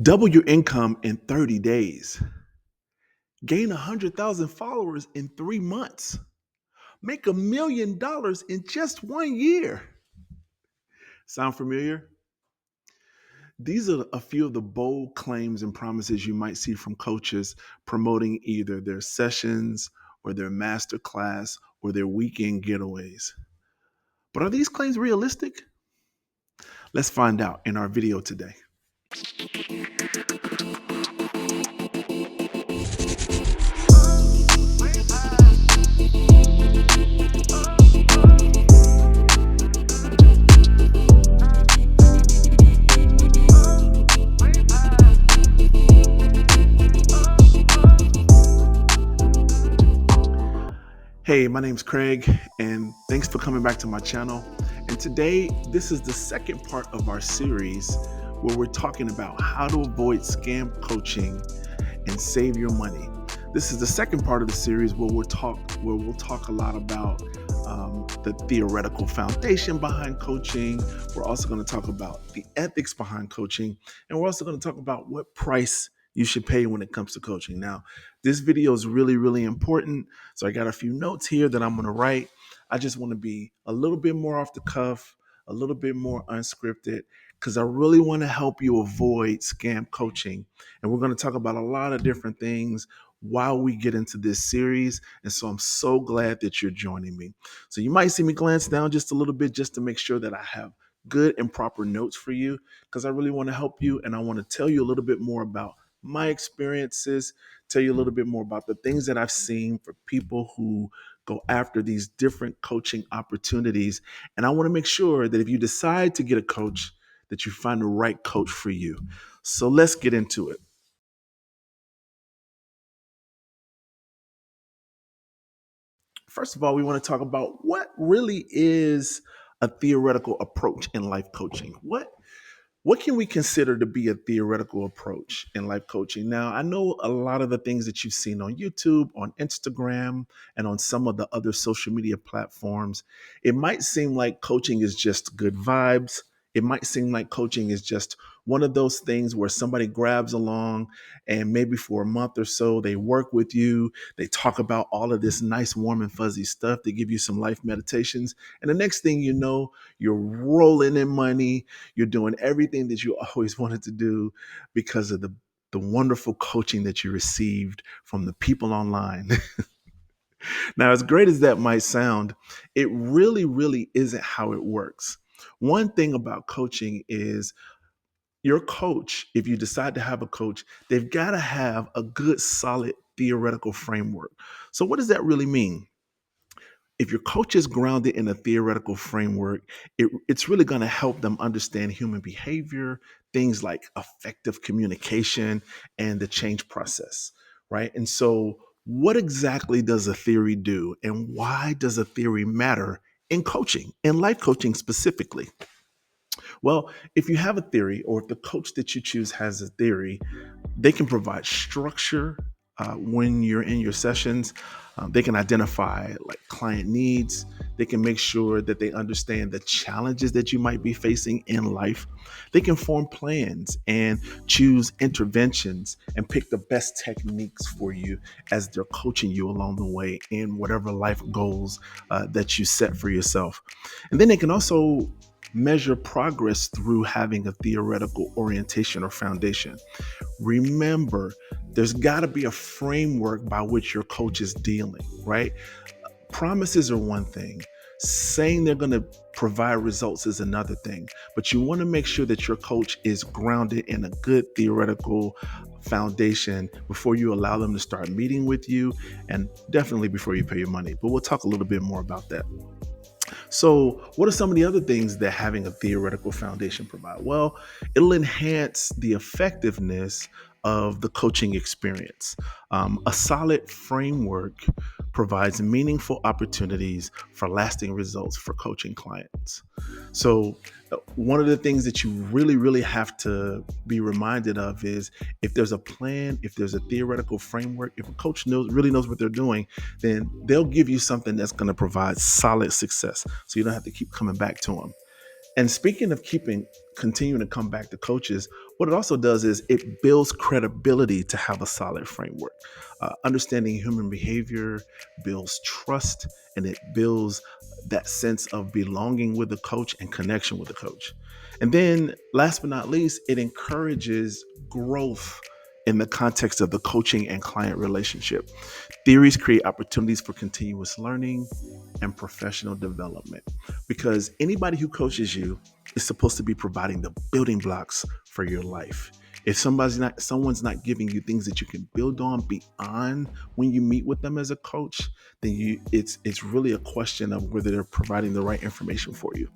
Double your income in 30 days. Gain 100,000 followers in 3 months. Make $1 million in just 1 year. Sound familiar? These are a few of the bold claims and promises you might see from coaches promoting either their sessions or their master class or their weekend getaways. But are these claims realistic? Let's find out in our video today. Hey, my name's Craig, and thanks for coming back to my channel. And today, this is the second part of our series where we're talking about how to avoid scam coaching and save your money. This is the second part of the series where we'll talk a lot about the theoretical foundation behind coaching. We're also going to talk about the ethics behind coaching, and we're also going to talk about what price you should pay when it comes to coaching. Now, this video is really, really important. So I got a few notes here that I'm going to write. I just want to be a little bit more off the cuff, a little bit more unscripted, because I really want to help you avoid scam coaching. And we're going to talk about a lot of different things while we get into this series. And so I'm so glad that you're joining me. So you might see me glance down just a little bit just to make sure that I have good and proper notes for you, because I really want to help you. And I want to tell you a little bit more about my experiences, tell you a little bit more about the things that I've seen for people who go after these different coaching opportunities. And I want to make sure that if you decide to get a coach, that you find the right coach for you. So let's get into it. First of all, we want to talk about what really is a theoretical approach in life coaching. What can we consider to be a theoretical approach in life coaching? Now, I know a lot of the things that you've seen on YouTube, on Instagram, and on some of the other social media platforms. It might seem like coaching is just good vibes. It might seem like coaching is just one of those things where somebody grabs along and maybe for a month or so they work with you. They talk about all of this nice, warm, and fuzzy stuff. They give you some life meditations. And the next thing you know, you're rolling in money. You're doing everything that you always wanted to do because of the wonderful coaching that you received from the people online. Now, as great as that might sound, it really, really isn't how it works. One thing about coaching is your coach, if you decide to have a coach, they've got to have a good, solid theoretical framework. So, what does that really mean? If your coach is grounded in a theoretical framework, it's really going to help them understand human behavior, things like effective communication and the change process, right? And so, what exactly does a theory do, and why does a theory matter in coaching, in life coaching specifically? Well, if you have a theory, or if the coach that you choose has a theory, they can provide structure when you're in your sessions. They can identify like client needs. They can make sure that they understand the challenges that you might be facing in life. They can form plans and choose interventions and pick the best techniques for you as they're coaching you along the way in whatever life goals that you set for yourself. And then they can also measure progress through having a theoretical orientation or foundation. Remember, there's got to be a framework by which your coach is dealing, right? Promises are one thing. Saying they're going to provide results is another thing. But you want to make sure that your coach is grounded in a good theoretical foundation before you allow them to start meeting with you, and definitely before you pay your money. But we'll talk a little bit more about that. So, what are some of the other things that having a theoretical foundation provide? Well, it'll enhance the effectiveness of the coaching experience. A solid framework provides meaningful opportunities for lasting results for coaching clients. So, one of the things that you really, really have to be reminded of is if there's a plan, if there's a theoretical framework, if a coach really knows what they're doing, then they'll give you something that's going to provide solid success. So you don't have to keep coming back to them. And speaking of continuing to come back to coaches, what it also does is it builds credibility to have a solid framework. Understanding human behavior builds trust, and it builds that sense of belonging with the coach and connection with the coach. And then, last but not least, it encourages growth in the context of the coaching and client relationship. Theories create opportunities for continuous learning and professional development because anybody who coaches you is supposed to be providing the building blocks for your life. If someone's not giving you things that you can build on beyond when you meet with them as a coach, then it's really a question of whether they're providing the right information for you.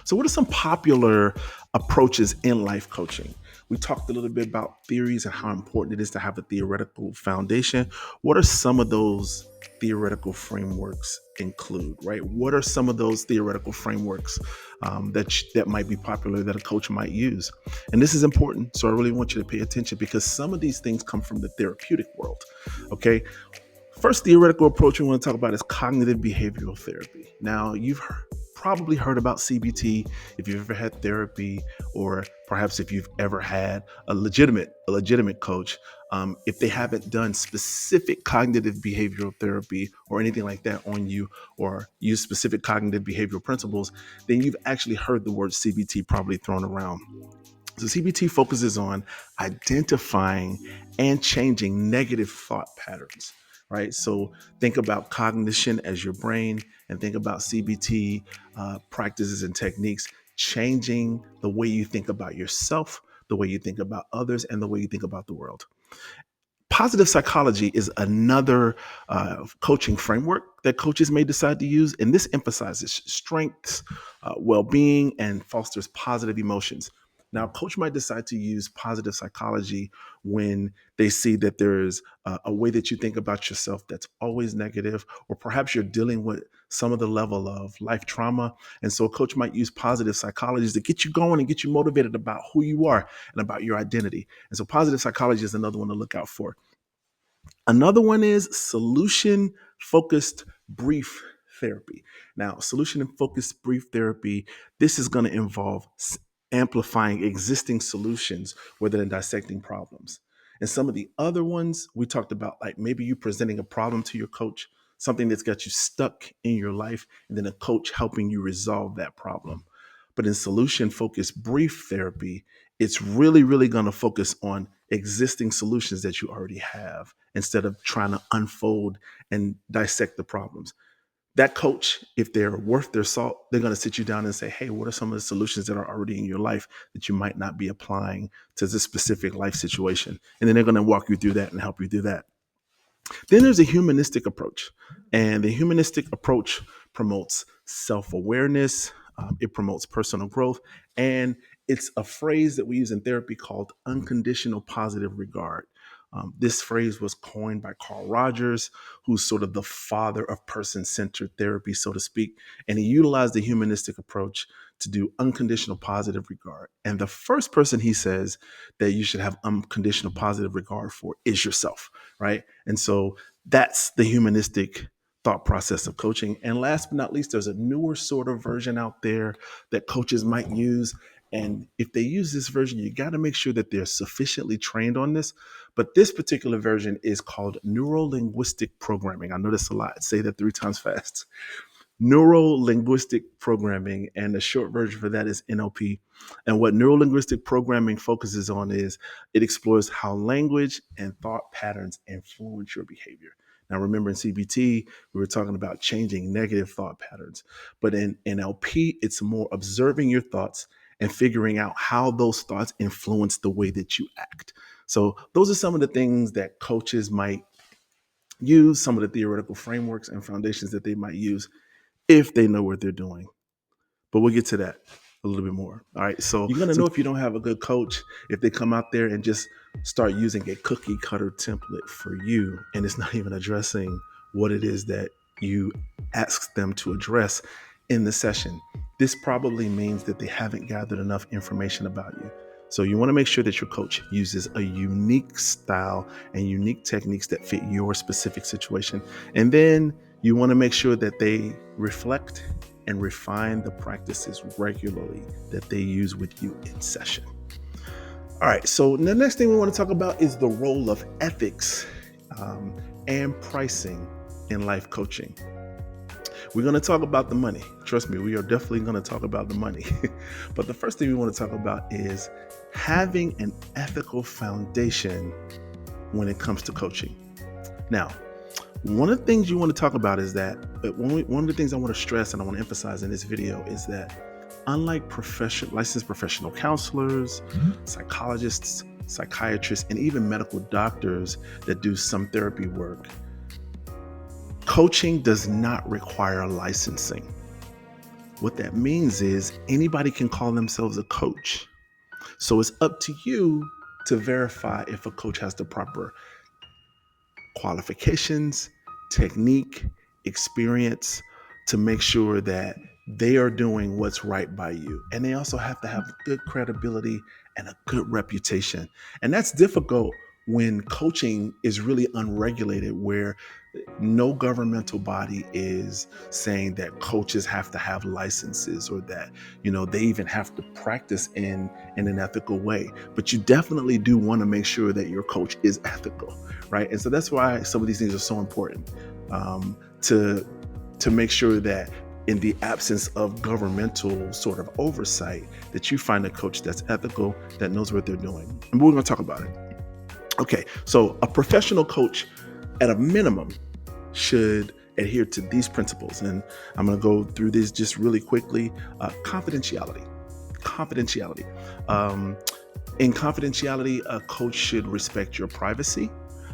So, what are some popular approaches in life coaching? We talked a little bit about theories and how important it is to have a theoretical foundation. What are some of those theoretical frameworks include, right? What are some of those theoretical frameworks that might be popular that a coach might use? And this is important. So, I really want you to pay attention because some of these things come from the therapeutic world. Okay. First theoretical approach we want to talk about is cognitive behavioral therapy. Now, probably heard about CBT if you've ever had therapy, or perhaps if you've ever had a legitimate coach. If they haven't done specific cognitive behavioral therapy or anything like that on you, or use specific cognitive behavioral principles, then you've actually heard the word CBT probably thrown around. So CBT focuses on identifying and changing negative thought patterns, right? So think about cognition as your brain, and think about CBT practices and techniques changing the way you think about yourself, the way you think about others, and the way you think about the world. Positive psychology is another coaching framework that coaches may decide to use, and this emphasizes strengths, well-being, and fosters positive emotions. Now, a coach might decide to use positive psychology when they see that there's a way that you think about yourself that's always negative, or perhaps you're dealing with some of the level of life trauma. And so a coach might use positive psychology to get you going and get you motivated about who you are and about your identity. And so positive psychology is another one to look out for. Another one is solution focused brief therapy. Now, solution and focused brief therapy, this is going to involve amplifying existing solutions rather than dissecting problems. And some of the other ones we talked about, like maybe you presenting a problem to your coach, something that's got you stuck in your life, and then a coach helping you resolve that problem. But in solution focused brief therapy, it's really going to focus on existing solutions that you already have instead of trying to unfold and dissect the problems. That coach, if they're worth their salt, they're going to sit you down and say, hey, what are some of the solutions that are already in your life that you might not be applying to this specific life situation? And then they're going to walk you through that and help you do that. Then there's a humanistic approach, and the humanistic approach promotes self awareness, it promotes personal growth, and it's a phrase that we use in therapy called unconditional positive regard. This phrase was coined by Carl Rogers, who's sort of the father of person centered therapy, so to speak. And he utilized the humanistic approach to do unconditional positive regard. And the first person he says that you should have unconditional positive regard for is yourself, right? And so that's the humanistic thought process of coaching. And last but not least, there's a newer sort of version out there that coaches might use. And if they use this version, you got to make sure that they're sufficiently trained on this. But this particular version is called neuro linguistic programming. I notice a lot. Say that 3 times fast. Neuro linguistic programming, and the short version for that is NLP. And what neuro linguistic programming focuses on is it explores how language and thought patterns influence your behavior. Now, remember in CBT, we were talking about changing negative thought patterns, but in NLP, it's more observing your thoughts and figuring out how those thoughts influence the way that you act. So, those are some of the things that coaches might use, some of the theoretical frameworks and foundations that they might use if they know what they're doing. But we'll get to that a little bit more. All right. So you're going to know if you don't have a good coach if they come out there and just start using a cookie cutter template for you, and it's not even addressing what it is that you asked them to address in the session. This probably means that they haven't gathered enough information about you. So you want to make sure that your coach uses a unique style and unique techniques that fit your specific situation. And then you want to make sure that they reflect and refine the practices regularly that they use with you in session. All right, so the next thing we want to talk about is the role of ethics um, and pricing in life coaching. We're going to talk about the money. Trust me, we are definitely going to talk about the money. But the first thing we want to talk about is having an ethical foundation when it comes to coaching. Now, one of the things you want to talk about is that one of the things I want to stress and I want to emphasize in this video is that unlike licensed professional counselors, psychologists, psychiatrists, and even medical doctors that do some therapy work, coaching does not require licensing. What that means is anybody can call themselves a coach. So it's up to you to verify if a coach has the proper qualifications, technique, experience to make sure that they are doing what's right by you. And they also have to have good credibility and a good reputation. And that's difficult when coaching is really unregulated, where no governmental body is saying that coaches have to have licenses or that they even have to practice in an ethical way. But you definitely do want to make sure that your coach is ethical, right? And so that's why some of these things are so important, to make sure that in the absence of governmental sort of oversight, that you find a coach that's ethical, that knows what they're doing. And we're going to talk about it. Okay, so a professional coach, at a minimum, should adhere to these principles. And I'm going to go through this just really quickly. Confidentiality. Confidentiality. In confidentiality, a coach should respect your privacy.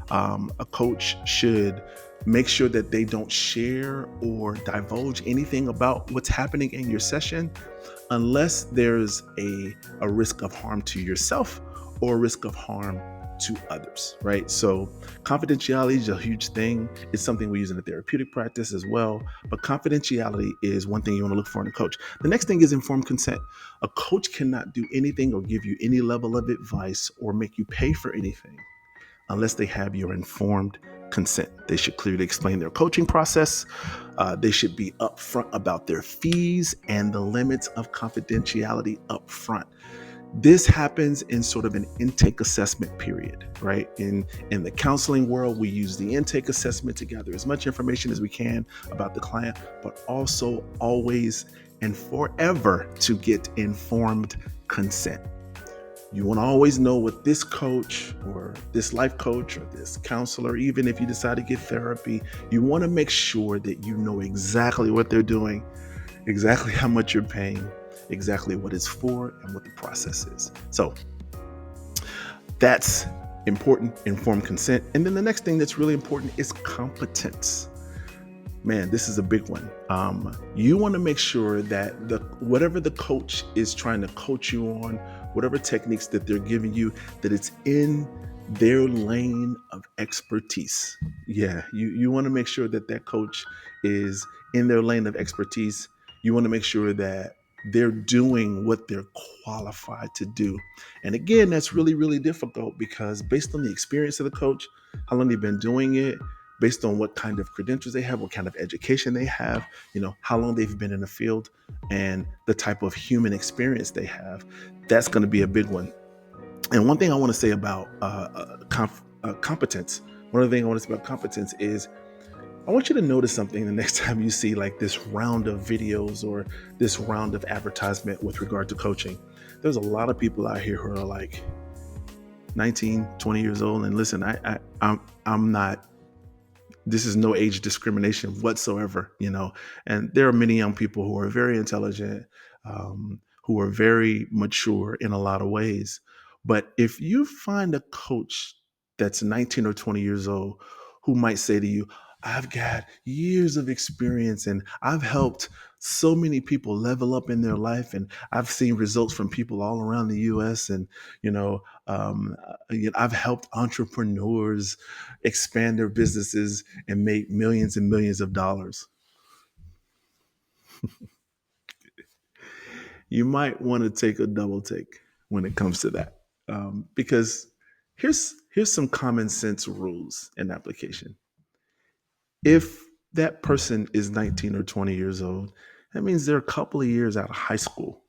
A coach should make sure that they don't share or divulge anything about what's happening in your session unless there's a risk of harm to yourself or a risk of harm to others, right? So confidentiality is a huge thing. It's something we use in a therapeutic practice as well. But confidentiality is one thing you want to look for in a coach. The next thing is informed consent. A coach cannot do anything or give you any level of advice or make you pay for anything unless they have your informed consent. They should clearly explain their coaching process. They should be upfront about their fees and the limits of confidentiality upfront. This happens in sort of an intake assessment period, right? In the counseling world, we use the intake assessment to gather as much information as we can about the client, but also always and forever to get informed consent. You want to always know what this coach or this life coach or this counselor, even if you decide to get therapy, you want to make sure that you know exactly what they're doing, exactly how much you're paying, exactly what it's for, and what the process is. So that's important, informed consent. And then the next thing that's really important is competence. Man, this is a big one. You want to make sure that whatever the coach is trying to coach you on, whatever techniques that they're giving you, that it's in their lane of expertise. Yeah, you want to make sure that coach is in their lane of expertise. You want to make sure that they're doing what they're qualified to do. And again, that's really, really difficult because based on the experience of the coach, how long they've been doing it, based on what kind of credentials they have, what kind of education they have, how long they've been in the field, and the type of human experience they have, that's going to be a big one. And one thing I want to say about competence, one of the things I want to say about competence is I want you to notice something the next time you see like this round of videos or this round of advertisement with regard to coaching. There's a lot of people out here who are like 19, 20 years old. And listen, I'm not, this is no age discrimination whatsoever, and there are many young people who are very intelligent, who are very mature in a lot of ways. But if you find a coach that's 19 or 20 years old who might say to you, I've got years of experience and I've helped so many people level up in their life, and I've seen results from people all around the US, and I've helped entrepreneurs expand their businesses and make millions and millions of dollars. You might want to take a double take when it comes to that, because here's some common sense rules and application. If that person is 19 or 20 years old That means they're a couple of years out of high school.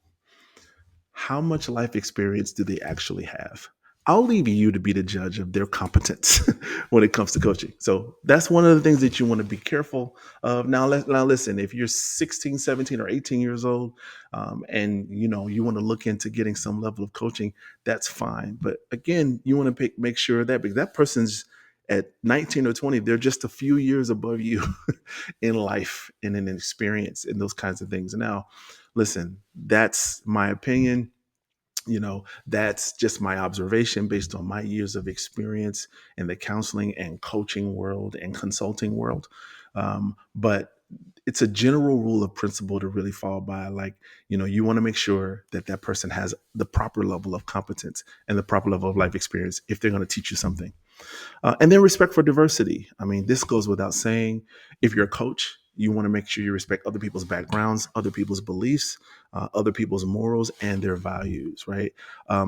How much life experience do they actually have? I'll leave you to be the judge of their competence when it comes to coaching. So that's one of the things that you want to be careful of. Now listen, if you're 16, 17, or 18 years old, and you want to look into getting some level of coaching, that's fine. But again, you want to make sure that because that person's at 19 or 20, they're just a few years above you in life and in experience and those kinds of things. Now, listen, that's my opinion. That's just my observation based on my years of experience in the counseling and coaching world and consulting world. But it's a general rule of principle to really fall by. Like, you want to make sure that that person has the proper level of competence and the proper level of life experience if they're going to teach you something. And then respect for diversity. I mean, this goes without saying. If you're a coach, you want to make sure you respect other people's backgrounds, other people's beliefs, other people's morals, and their values, right?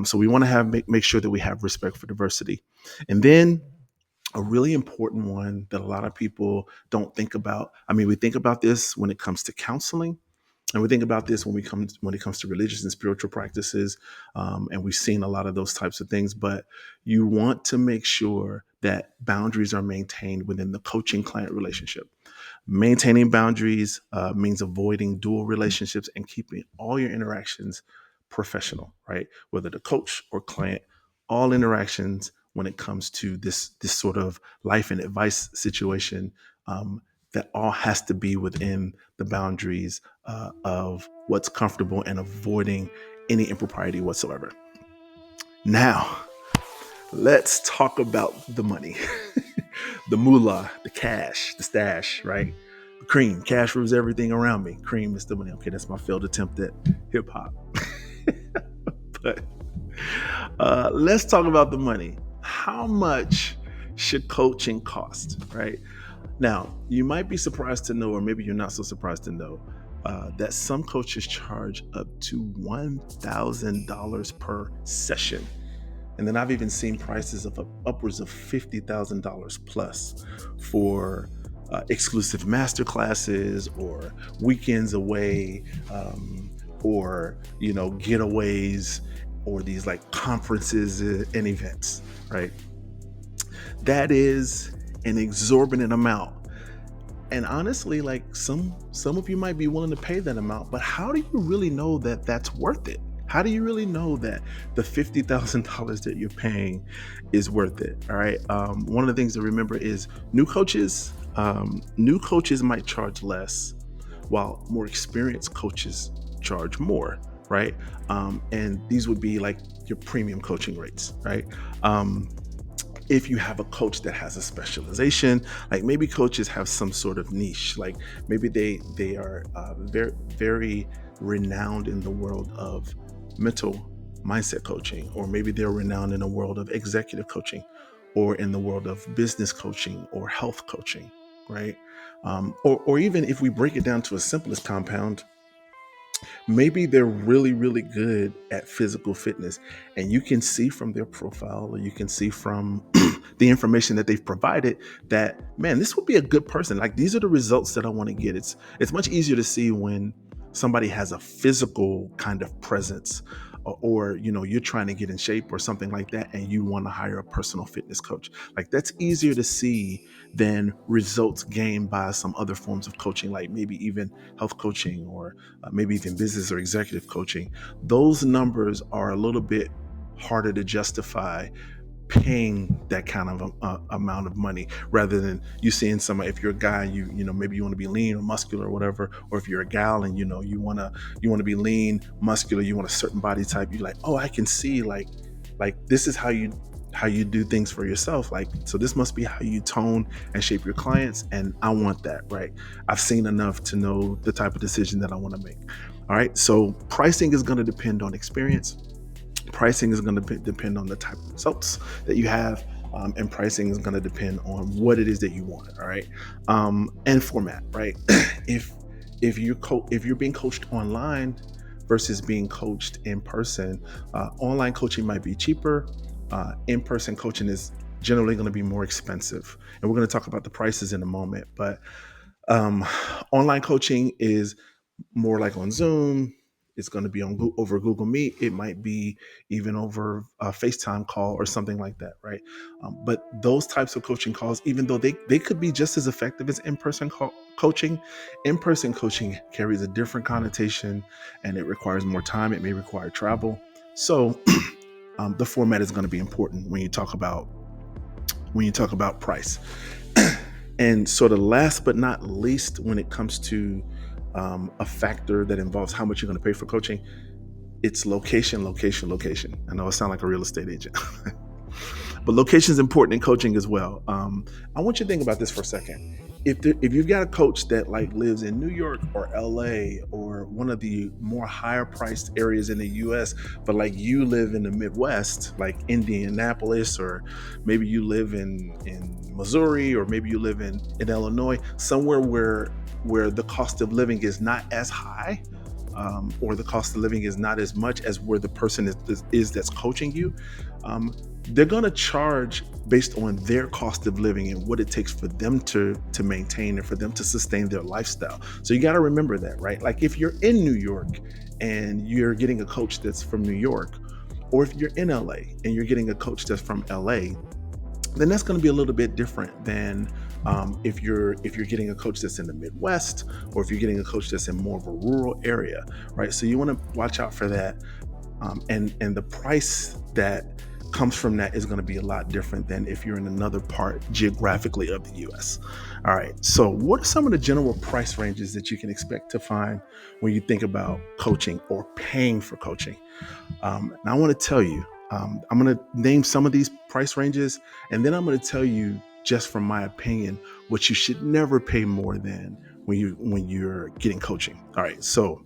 So we want to make sure that we have respect for diversity. And then a really important one that a lot of people don't think about. I mean, we think about this when it comes to counseling, and we think about this when it comes to religious and spiritual practices, and we've seen a lot of those types of things. But you want to make sure that boundaries are maintained within the coaching client relationship. Maintaining boundaries means avoiding dual relationships and keeping all your interactions professional, right? Whether the coach or client, all interactions when it comes to this sort of life and advice situation, that all has to be within the boundaries of what's comfortable and avoiding any impropriety whatsoever. Now, let's talk about the money. The moolah, the cash, the stash, right? The cream. Cash rules everything around me. Cream is the money. Okay, that's my failed attempt at hip hop. But let's talk about the money. How much should coaching cost, right? Now, you might be surprised to know, or maybe you're not so surprised to know, that some coaches charge up to $1,000 per session. And then I've even seen prices of upwards of $50,000 plus for exclusive master classes or weekends away, or getaways, or these like conferences and events, right? That is an exorbitant amount. And honestly, like some of you might be willing to pay that amount, but how do you really know that that's worth it? How do you really know that the $50,000 that you're paying is worth it? All right. One of the things to remember is new coaches. New coaches might charge less, while more experienced coaches charge more. Right. And these would be like your premium coaching rates. Right. If you have a coach that has a specialization, like maybe coaches have some sort of niche, like maybe they are very very renowned in the world of mental mindset coaching, or maybe they're renowned in the world of executive coaching, or in the world of business coaching or health coaching, right? Or even if we break it down to a simplest compound, maybe they're really really good at physical fitness, and you can see from their profile, or you can see from the information that they've provided, that man, this would be a good person. Like, these are the results that I want to get. It's much easier to see when somebody has a physical kind of presence, or you're trying to get in shape or something like that, and you want to hire a personal fitness coach. Like, that's easier to see than results gained by some other forms of coaching, like maybe even health coaching, or maybe even business or executive coaching. Those numbers are a little bit harder to justify paying that kind of amount of money, rather than you seeing somebody. If you're a guy, maybe you want to be lean or muscular or whatever, or if you're a gal and you want to be lean, muscular, you want a certain body type, you're like, oh, I can see, like this is how you do things for yourself. Like, so this must be how you tone and shape your clients, and I want that, right? I've seen enough to know the type of decision that I want to make. All right, so pricing is going to depend on experience. Pricing is going to depend on the type of results that you have, and pricing is going to depend on what it is that you want. All right, and format, right? if if you're being coached online versus being coached in person, online coaching might be cheaper. In-person coaching is generally going to be more expensive, and we're going to talk about the prices in a moment. But um, online coaching is more like on Zoom. It's going to be on over Google Meet. It might be even over a FaceTime call or something like that, right? But those types of coaching calls, even though they could be just as effective as coaching, in-person coaching carries a different connotation, and it requires more time. It may require travel. So the format is going to be important when you talk about price. And sort of last but not least, when it comes to a factor that involves how much you're going to pay for coaching, it's location, location, location. I know I sound like a real estate agent, but location is important in coaching as well. I want you to think about this for a second. If you've got a coach that like lives in New York or LA or one of the more higher priced areas in the US, but like you live in the Midwest, like Indianapolis, or maybe you live in Missouri, or maybe you live in Illinois, somewhere where the cost of living is not as high, or the cost of living is not as much as where the person is that's coaching you, they're going to charge based on their cost of living and what it takes for them to maintain and for them to sustain their lifestyle. So you got to remember that, right? Like if you're in New York and you're getting a coach that's from New York, or if you're in LA and you're getting a coach that's from LA, then that's going to be a little bit different than if you're getting a coach that's in the Midwest, or if you're getting a coach that's in more of a rural area, right? So you want to watch out for that, and the price that comes from that is going to be a lot different than if you're in another part geographically of the U.S. All right. So what are some of the general price ranges that you can expect to find when you think about coaching or paying for coaching? And I want to tell you, I'm going to name some of these price ranges, and then I'm going to tell you, just from my opinion, what you should never pay more than when you're getting coaching. All right. So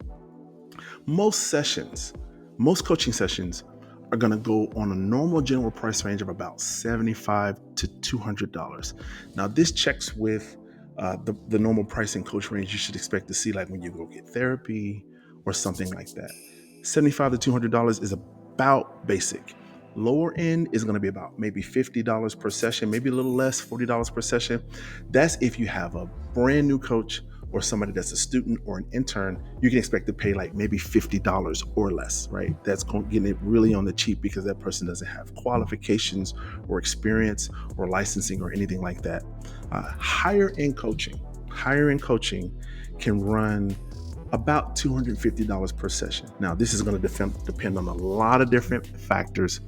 most sessions, most coaching sessions are going to go on a normal general price range of about $75 to $200. Now, this checks with the normal pricing coach range you should expect to see, like when you go get therapy or something like that. $75 to $200 is about basic. Lower end is going to be about maybe $50 per session, maybe a little less, $40 per session. That's if you have a brand new coach or somebody that's a student or an intern. You can expect to pay like maybe $50 or less, right? That's getting it really on the cheap because that person doesn't have qualifications or experience or licensing or anything like that. Higher end coaching can run about $250 per session. Now, this is going to depend on a lot of different factors.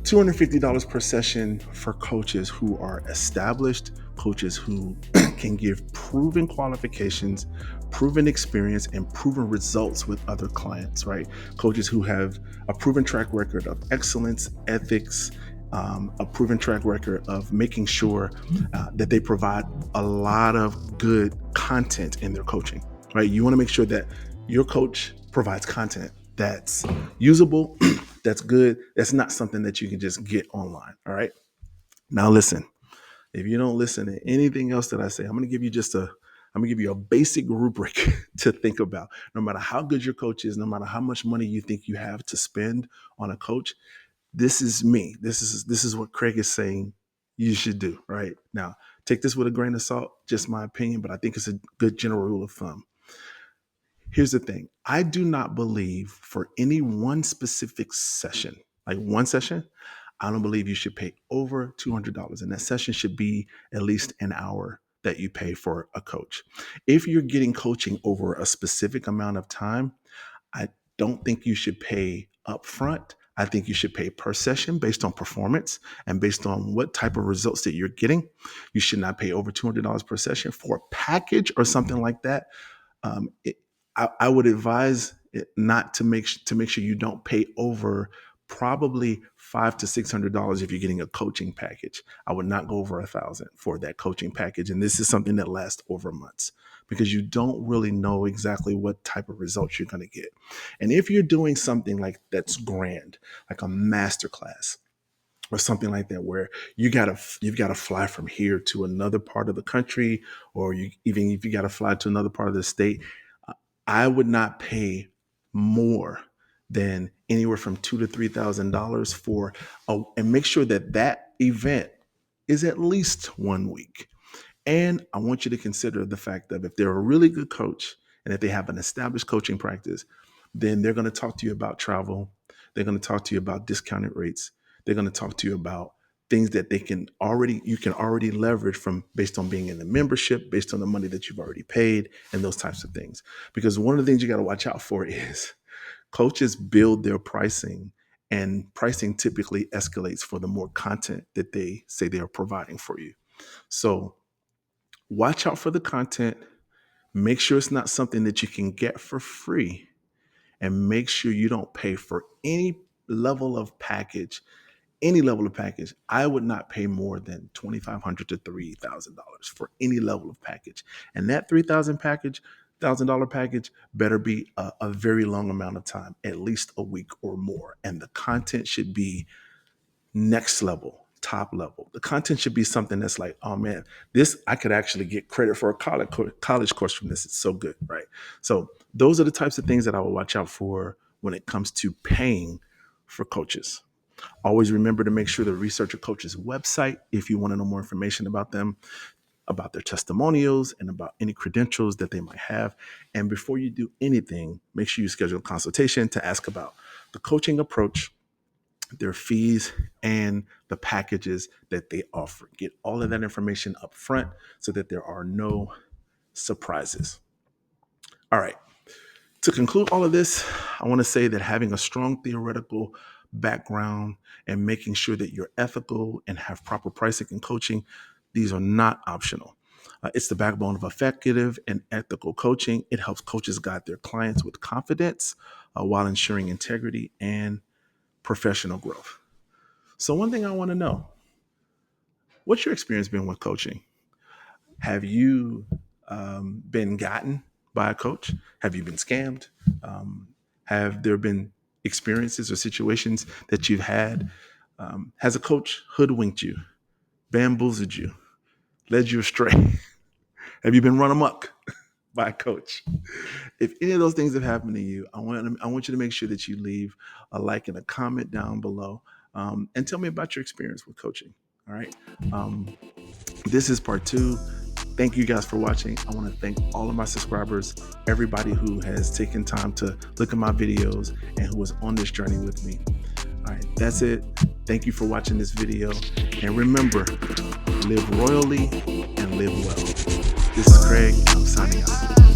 $250 per session for coaches who are established, coaches who can give proven qualifications, proven experience, and proven results with other clients, right? Coaches who have a proven track record of excellence, ethics, a proven track record of making sure that they provide a lot of good content in their coaching, right? You want to make sure that your coach provides content that's usable, that's good, that's not something that you can just get online. All right. Now listen, if you don't listen to anything else that I say, I'm gonna give you a basic rubric to think about. No matter how good your coach is, no matter how much money you think you have to spend on a coach, this is me. This is what Craig is saying you should do. Right. Now, take this with a grain of salt, just my opinion, but I think it's a good general rule of thumb. Here's the thing. I do not believe for any one specific session, like one session, I don't believe you should pay over $200. And that session should be at least an hour that you pay for a coach. If you're getting coaching over a specific amount of time, I don't think you should pay upfront. I think you should pay per session based on performance and based on what type of results that you're getting. You should not pay over $200 per session for a package or something like that. um, it, I would advise it not to make sure you don't pay over probably $500 to $600 if you're getting a coaching package. I would not go over 1,000 for that coaching package, and this is something that lasts over months because you don't really know exactly what type of results you're going to get. And if you're doing something like that's grand, like a master class, or something like that, where you've got to fly from here to another part of the country, or you even if you got to fly to another part of the state, I would not pay more than anywhere from $2,000 to $3,000 and make sure that that event is at least 1 week. And I want you to consider the fact that if they're a really good coach And if they have an established coaching practice, then they're going to talk to you about travel. They're going to talk to you about discounted rates. They're going to talk to you about things that you can already leverage from based on being in the membership, based on the money that you've already paid, and those types of things. Because one of the things you got to watch out for is coaches build their pricing, and pricing typically escalates for the more content that they say they are providing for you. So watch out for the content. Make sure it's not something that you can get for free, and make sure you don't pay for any level of package. Any level of package, I would not pay more than $2,500 to $3,000 for any level of package. And that $3,000 package better be a very long amount of time, at least a week or more. And the content should be next level, top level. The content should be something that's like, oh man, this I could actually get credit for a college course from this. It's so good, right? So those are the types of things that I will watch out for when it comes to paying for coaches. Always remember to make sure to research a coach's website if you want to know more information about them, about their testimonials, and about any credentials that they might have. And before you do anything, make sure you schedule a consultation to ask about the coaching approach, their fees, and the packages that they offer. Get all of that information up front so that there are no surprises. All right. To conclude all of this, I want to say that having a strong theoretical background and making sure that you're ethical and have proper pricing and coaching, these are not optional. It's the backbone of effective and ethical coaching. It helps coaches guide their clients with confidence while ensuring integrity and professional growth. So one thing I want to know, what's your experience been with coaching? Have you been gotten by a coach? Have you been scammed? Have there been experiences or situations that you've had? Has a coach hoodwinked you, bamboozled you, led you astray? Have you been run amok by a coach? If any of those things have happened to you, I want you to make sure that you leave a like and a comment down below, and tell me about your experience with coaching. All right. This is part 2. Thank you guys for watching. I want to thank all of my subscribers, everybody who has taken time to look at my videos and who was on this journey with me. All right, that's it. Thank you for watching this video. And remember, live royally and live well. This is Craig. I'm signing out.